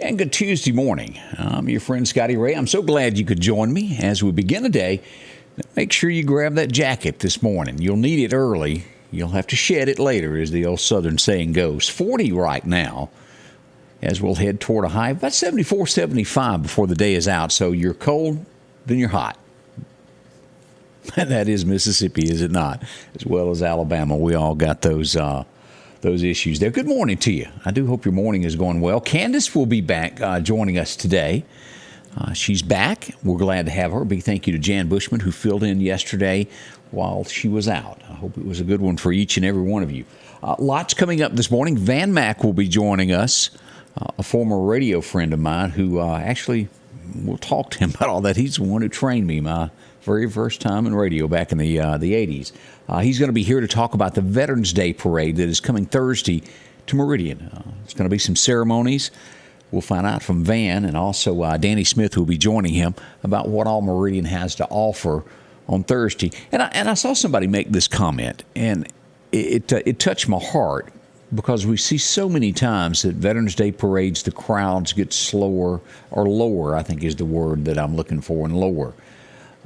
And good Tuesday morning. I'm your friend Scotty Ray. I'm so glad you could join me as we begin today. Make sure you grab that jacket this morning. You'll need it early. You'll have to shed it later, as the old Southern saying goes. 40 right now as we'll head toward a high of about 74, 75 before the day is out. So you're cold, then you're hot. And that is Mississippi, is it not? As well as Alabama. We all got those issues there. Good morning to you. I do hope your morning is going well. Candace will be back joining us today. She's back. We're glad to have her. A big thank you to Jan Bushman, who filled in yesterday while she was out. I hope it was a good one for each and every one of you. Lots coming up this morning. Van Mack will be joining us, a former radio friend of mine who actually, we'll talk to him about all that. He's the one who trained me my very first time in radio back in the 80s. He's going to be here to talk about the Veterans Day Parade that is coming Thursday to Meridian. There's going to be some ceremonies. We'll find out from Van, and also Danny Smith, who will be joining him, about what all Meridian has to offer on Thursday. And I saw somebody make this comment, and it touched my heart, because we see so many times that Veterans Day parades, the crowds get slower, or lower, I think is the word that I'm looking for, and lower.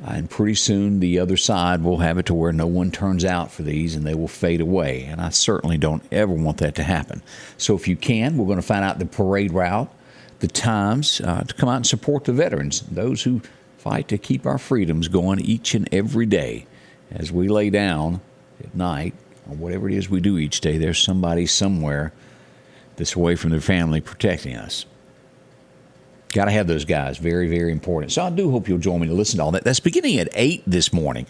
And pretty soon the other side will have it to where no one turns out for these and they will fade away. And I certainly don't ever want that to happen. So if you can, we're going to find out the parade route, the times to come out and support the veterans, those who fight to keep our freedoms going each and every day. As we lay down at night, or whatever it is we do each day, there's somebody somewhere that's away from their family protecting us. Got to have those guys. Very, very important. So I do hope you'll join me to listen to all that. That's beginning at 8 this morning,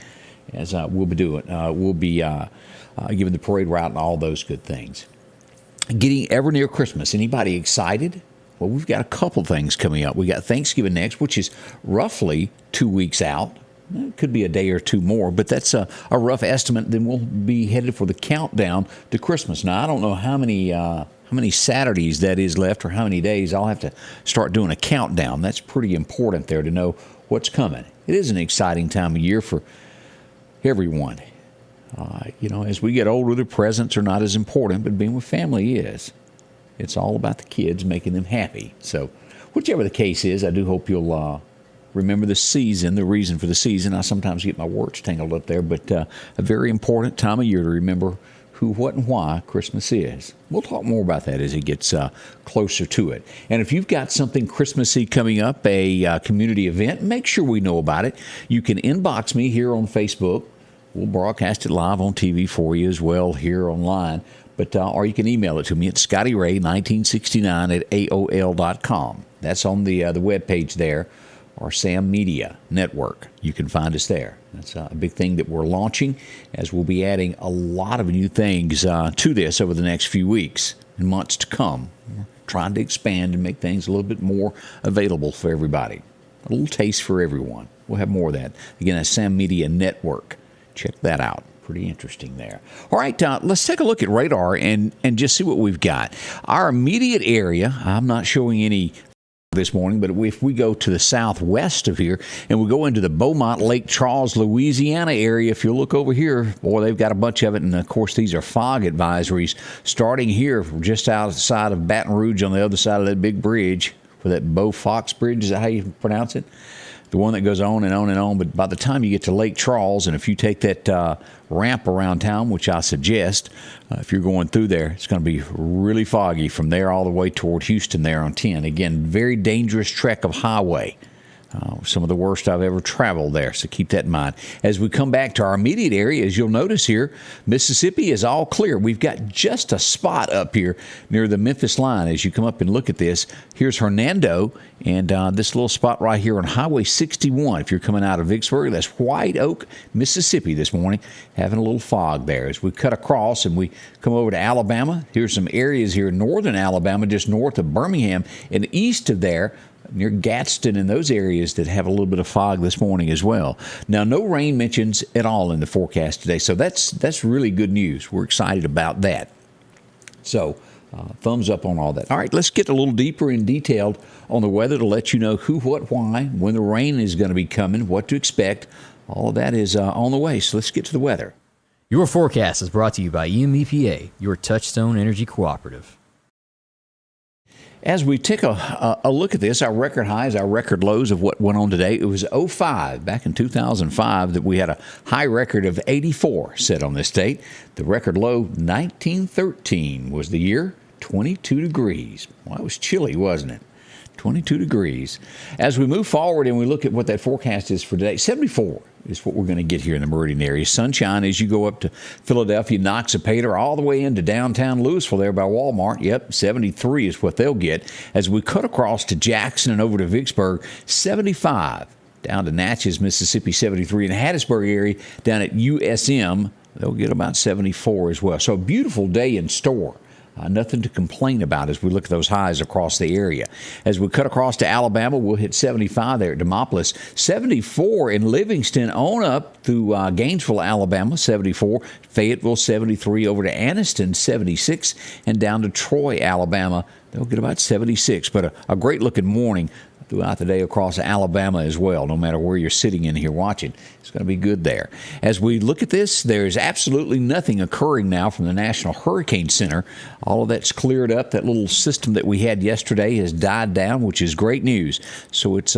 as we'll be doing. We'll be giving the parade route and all those good things. Getting ever near Christmas. Anybody excited? Well, we've got a couple things coming up. We got Thanksgiving next, which is roughly 2 weeks out. It could be a day or two more, but that's a rough estimate. Then we'll be headed for the countdown to Christmas. Now, I don't know how many Saturdays that is left or how many days. I'll have to start doing a countdown. That's pretty important there to know what's coming. It is an exciting time of year for everyone. As we get older, the presents are not as important, but being with family is. It's all about the kids, making them happy. So whichever the case is, I do hope you'll remember the season, the reason for the season. I sometimes get my words tangled up there, but a very important time of year to remember who, what, and why Christmas is. We'll talk more about that as it gets closer to it. And if you've got something Christmassy coming up, a community event, make sure we know about it. You can inbox me here on Facebook. We'll broadcast it live on TV for you as well here online. But or you can email it to me at scottyray1969@aol.com. That's on the webpage there, or Sam Media Network. You can find us there. That's a big thing that we're launching, as we'll be adding a lot of new things to this over the next few weeks and months to come. We're trying to expand and make things a little bit more available for everybody. A little taste for everyone. We'll have more of that. Again, that's Sam Media Network. Check that out. Pretty interesting there. All right, let's take a look at radar and just see what we've got. Our immediate area, I'm not showing any this morning, but if we go to the southwest of here and we go into the Beaumont, Lake Charles, Louisiana area, if you look over here, boy, they've got a bunch of it. And, of course, these are fog advisories starting here just outside of Baton Rouge on the other side of that big bridge, for that Beau Fox Bridge. Is that how you pronounce it? The one that goes on and on and on. But by the time you get to Lake Charles, and if you take that ramp around town, which I suggest, if you're going through there, it's going to be really foggy from there all the way toward Houston there on 10. Again, very dangerous trek of highway. Some of the worst I've ever traveled there, so keep that in mind. As we come back to our immediate area, as you'll notice here, Mississippi is all clear. We've got just a spot up here near the Memphis line. As you come up and look at this, here's Hernando, and this little spot right here on Highway 61. If you're coming out of Vicksburg, that's White Oak, Mississippi this morning, having a little fog there. As we cut across and we come over to Alabama, here's some areas here in northern Alabama, just north of Birmingham, and east of there, near Gadsden and those areas that have a little bit of fog this morning as well. Now, no rain mentions at all in the forecast today, so that's really good news. We're excited about that. So, thumbs up on all that. All right, let's get a little deeper and detailed on the weather to let you know who, what, why, when the rain is going to be coming, what to expect. All of that is on the way, so let's get to the weather. Your forecast is brought to you by EMEPA, your Touchstone Energy Cooperative. As we take a look at this, our record highs, our record lows of what went on today, it was '05, back in 2005, that we had a high record of 84 set on this date. The record low, 1913, was the year, 22 degrees. Well, it was chilly, wasn't it? 22 degrees. As we move forward and we look at what that forecast is for today, 74 is what we're going to get here in the Meridian area. Sunshine as you go up to Philadelphia, Noxapater, all the way into downtown Louisville there by Walmart. Yep, 73 is what they'll get. As we cut across to Jackson and over to Vicksburg, 75. Down to Natchez, Mississippi, 73. In the Hattiesburg area, down at USM, they'll get about 74 as well. So a beautiful day in store. Nothing to complain about as we look at those highs across the area. As we cut across to Alabama, we'll hit 75 there at Demopolis, 74 in Livingston, on up through Gainesville, Alabama, 74, Fayetteville, 73, over to Anniston, 76, and down to Troy, Alabama, they'll get about 76. But a great-looking morning throughout the day across Alabama as well, no matter where you're sitting in here watching. It's going to be good there. As we look at this, there's absolutely nothing occurring now from the National Hurricane Center. All of that's cleared up. That little system that we had yesterday has died down, which is great news. So it's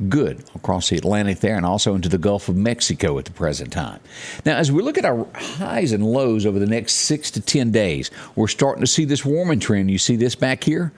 good across the Atlantic there and also into the Gulf of Mexico at the present time. Now, as we look at our highs and lows over the next 6 to 10 days, we're starting to see this warming trend. You see this back here?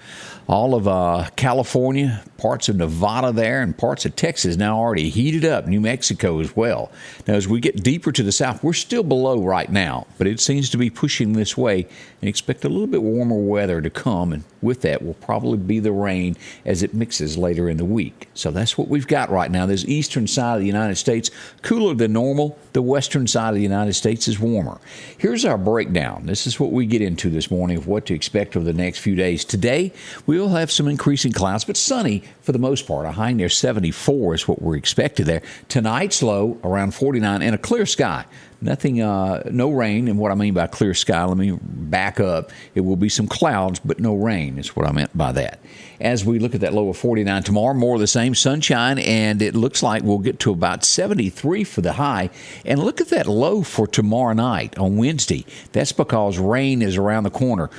All of California, parts of Nevada there, and parts of Texas now already heated up, New Mexico as well. Now, as we get deeper to the south, we're still below right now, but it seems to be pushing this way, and expect a little bit warmer weather to come, and with that will probably be the rain as it mixes later in the week. So that's what we've got right now. This eastern side of the United States, cooler than normal. The western side of the United States is warmer. Here's our breakdown. This is what we get into this morning of what to expect over the next few days. Today, we'll have some increasing clouds, but sunny for the most part. A high near 74 is what we're expected there. Tonight's low around 49 and a clear sky. Nothing, no rain. And what I mean by clear sky, let me back up. It will be some clouds, but no rain is what I meant by that. As we look at that low of 49 tomorrow, more of the same sunshine, and it looks like we'll get to about 73 for the high. And look at that low for tomorrow night on Wednesday. That's because rain is around the corner.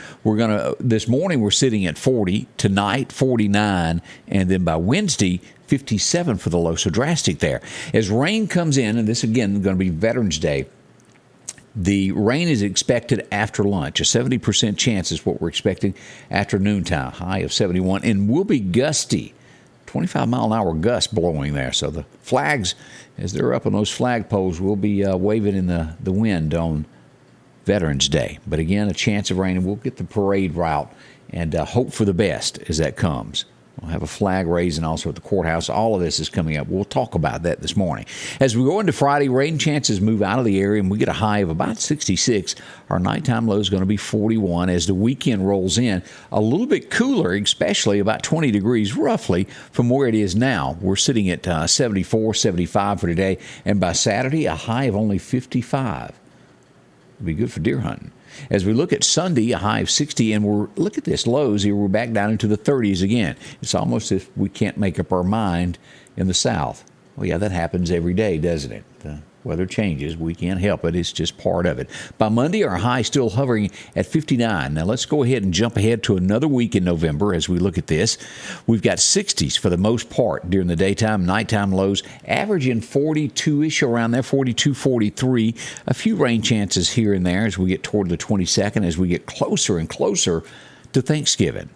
This morning we're sitting at 40, tonight 49, and then by Wednesday, 57 for the low, so drastic there. As rain comes in, and this again is going to be Veterans Day, the rain is expected after lunch. A 70% chance is what we're expecting after noontime, high of 71, and will be gusty. 25-mile-an-hour gust blowing there. So the flags, as they're up on those flag poles, will be waving in the wind on Veterans Day. But again, a chance of rain, and we'll get the parade route and hope for the best as that comes. We'll have a flag raising also at the courthouse. All of this is coming up. We'll talk about that this morning. As we go into Friday, rain chances move out of the area, and we get a high of about 66. Our nighttime low is going to be 41 as the weekend rolls in. A little bit cooler, especially about 20 degrees roughly from where it is now. We're sitting at 74, 75 for today, and by Saturday, a high of only 55. It'll be good for deer hunting. As we look at Sunday, a high of 60, and look at this, lows here, we're back down into the 30s again. It's almost as if we can't make up our mind in the south. Well, yeah, that happens every day, doesn't it? The weather changes. We can't help it. It's just part of it. By Monday, our high still hovering at 59. Now, let's go ahead and jump ahead to another week in November as we look at this. We've got 60s for the most part during the daytime, nighttime lows, averaging 42-ish around there, 42, 43. A few rain chances here and there as we get toward the 22nd, as we get closer and closer to Thanksgiving.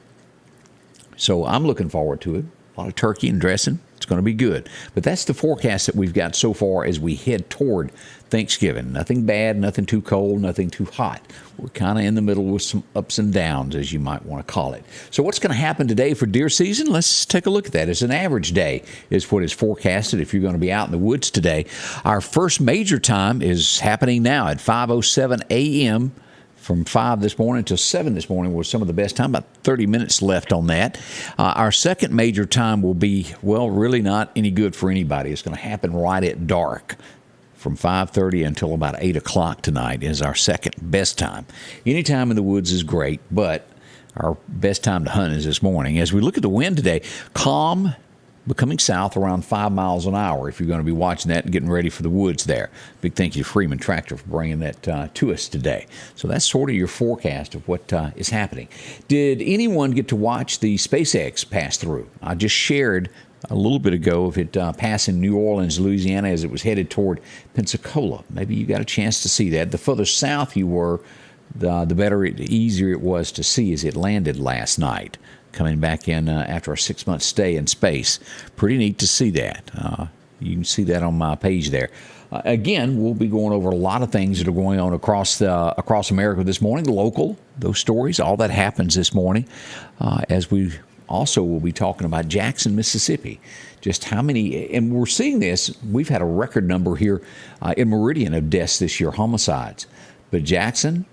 So I'm looking forward to it. A lot of turkey and dressing. It's going to be good. But that's the forecast that we've got so far as we head toward Thanksgiving. Nothing bad, nothing too cold, nothing too hot. We're kind of in the middle with some ups and downs, as you might want to call it. So what's going to happen today for deer season? Let's take a look at that. It's an average day is what is forecasted if you're going to be out in the woods today. Our first major time is happening now at 5:07 a.m., from 5 this morning until 7 this morning was some of the best time, about 30 minutes left on that. Our second major time will be, well, really not any good for anybody. It's going to happen right at dark. From 5:30 until about 8 o'clock tonight is our second best time. Any time in the woods is great, but our best time to hunt is this morning. As we look at the wind today, calm becoming south around 5 miles an hour if you're going to be watching that and getting ready for the woods there. Big thank you to Freeman Tractor for bringing that to us today. So that's sort of your forecast of what is happening. Did anyone get to watch the SpaceX pass through? I just shared a little bit ago of it passing New Orleans, Louisiana, as it was headed toward Pensacola. Maybe you got a chance to see that. The further south you were, the easier it was to see as it landed last night, coming back in after a 6-month stay in space. Pretty neat to see that. You can see that on my page there. Again, we'll be going over a lot of things that are going on across America this morning. Local, those stories, all that happens this morning. As we also will be talking about Jackson, Mississippi. Just how many, and we're seeing this, we've had a record number here in Meridian of deaths this year, homicides. But Jackson,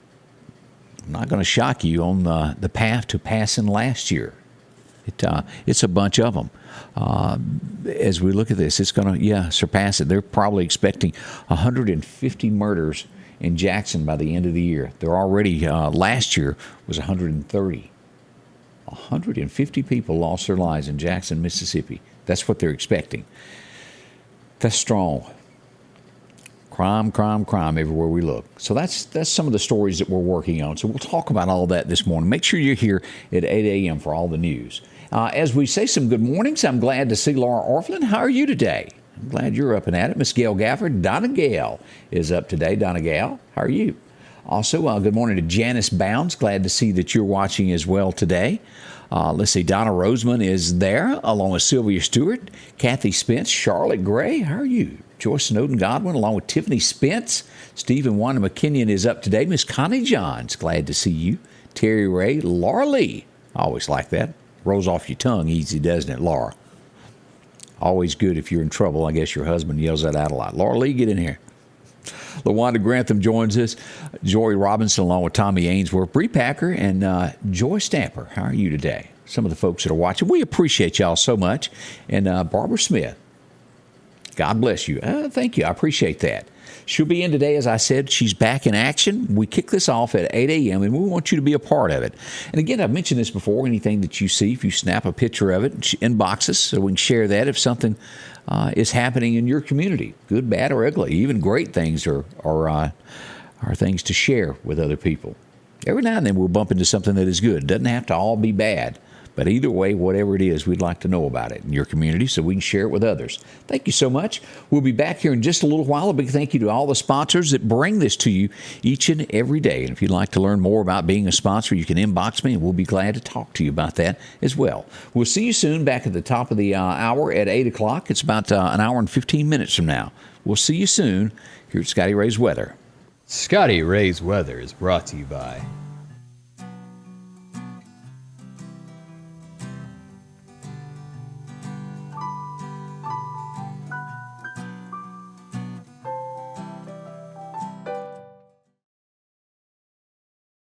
I'm not going to shock you on the path to passing last year. It's a bunch of them. As we look at this, it's going to, surpass it. They're probably expecting 150 murders in Jackson by the end of the year. They're already, last year was 130. 150 people lost their lives in Jackson, Mississippi. That's what they're expecting. That's strong. Crime everywhere we look. So that's some of the stories that we're working on. So we'll talk about all that this morning. Make sure you're here at 8 a.m. for all the news. As we say some good mornings, I'm glad to see Laura Orflin. How are you today? I'm glad you're up and at it. Miss Gail Gafford. Donna Gale is up today. Donna Gale, how are you? Also, good morning to Janice Bounds. Glad to see that you're watching as well today. Let's see, Donna Roseman is there, along with Sylvia Stewart, Kathy Spence, Charlotte Gray. How are you? Joyce Snowden Godwin, along with Tiffany Spence. Stephen Wanda McKinnon is up today. Miss Connie Johns, glad to see you. Terry Ray, Laura Lee. I always like that. Rolls off your tongue easy, doesn't it, Laura? Always good if you're in trouble. I guess your husband yells that out a lot. Laura Lee, get in here. LaWanda Grantham joins us. Joy Robinson along with Tommy Ainsworth, Bree Packer, and Joy Stamper. How are you today? Some of the folks that are watching, we appreciate y'all so much. And Barbara Smith, God bless you. Thank you. I appreciate that. She'll be in today, as I said. She's back in action. We kick this off at 8 a.m., and we want you to be a part of it. And again, I've mentioned this before. Anything that you see, if you snap a picture of it, inbox us so we can share that if something is happening in your community, good, bad, or ugly. Even great things are things to share with other people. Every now and then we'll bump into something that is good. It doesn't have to all be bad. But either way, whatever it is, we'd like to know about it in your community so we can share it with others. Thank you so much. We'll be back here in just a little while. A big thank you to all the sponsors that bring this to you each and every day. And if you'd like to learn more about being a sponsor, you can inbox me, and we'll be glad to talk to you about that as well. We'll see you soon back at the top of the hour at 8 o'clock. It's about an hour and 15 minutes from now. We'll see you soon here at Scotty Ray's Weather. Scotty Ray's Weather is brought to you by